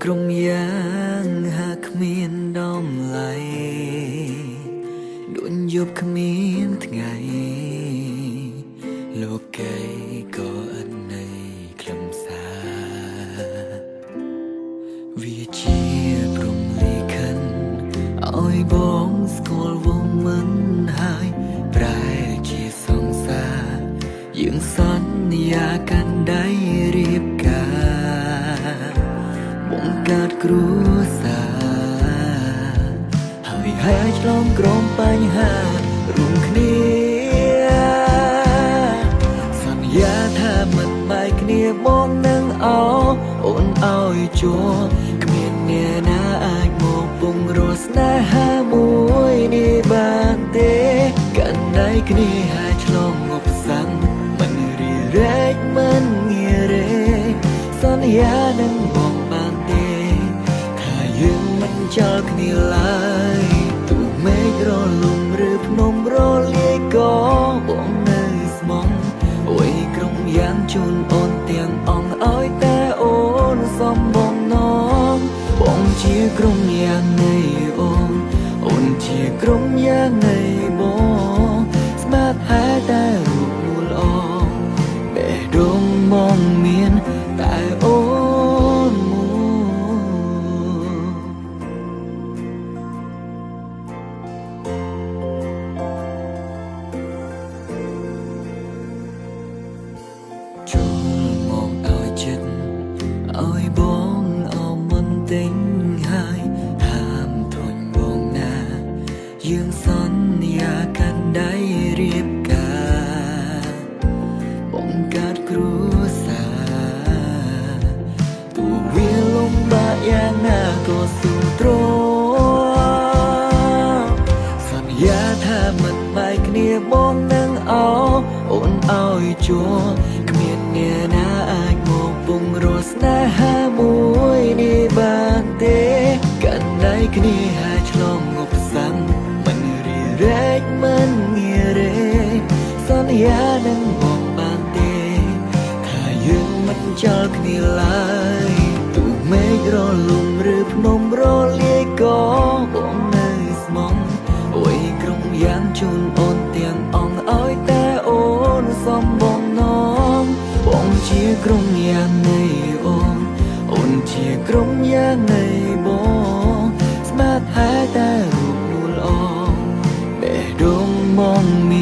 ក្រុមយ៉ាងហាគ្មានដំឡៃដូចយប់គ្មានថ្ងៃលោកីក៏អត់នៃខ្លឹមសារវាជាព្រំលិខិតឲ្យបងស្គាល់វងមិនហើយប្រែជាសង្សារយើងសន្យាកាន់ដៃរៀបការបង្កើតគ្រួសារហើយឆ្លងក្រោមបញ្ហារួមគ្នាសន្យាថាមិនបែកគ្នាបងនឹងអូនឲ្យជួបគ្មានអ្នកណាអាចមកពង្រស្នេហាមួយនេះបានទេកាន់ដៃគ្នាហើយឆ្លងងប់សាំងមិនរីរែកមិនងារេសន្យានឹងបងបានទេថាយើងមិនចោលគ្នាឡើយទោះមេឃរលំឬភ្នំរលាយក៏បងនៅស្មងអុយក្រុមយ៉ាងជូនអូនទាំងអង្គឲ្យតែអូនសំបងនងបងជាក្រុមយ៉ាងនៃអូនជាក្រុមយ៉ាងនៃបងស្មាតហែតែរូបនួលអងបេះដូងមកមានតែអូនចូលមកឲ្យចិត្តឲ្យបងអមមិនទិញហើយហាមធុញបងណាយើងសន្យាកាន់ដៃរៀបការបង្កើតគ្រួសារទោះវាលំបាកយ៉ាងណាក៏ស៊ូទ្រាំសន្យាថាមិនបែកគ្នាបងនឹងអូនឲ្យជួបគ្មានអ្នកណាអាចមកពង្រស្នេហាមួយនេះបានទេកាន់ដៃគ្នាហើយឆ្លងងប់សាំងមិនរីរែកមិនងារេសន្យានឹងបងបានទេថាយើងមិនចោលគ្នាឡើយទោះមេឃរលំឬភ្នំរលាយក៏បងនៅស្មងអុយក្រុមយ៉ាងជូនអូនទាំងអង្គឲ្យតែអូនសំបងនងបងជាក្រុមយ៉ាងនៃអូនជាក្រុមយ៉ាងនៃបងស្មាតហែតែរូបនួលអងបេះដូងមកមាន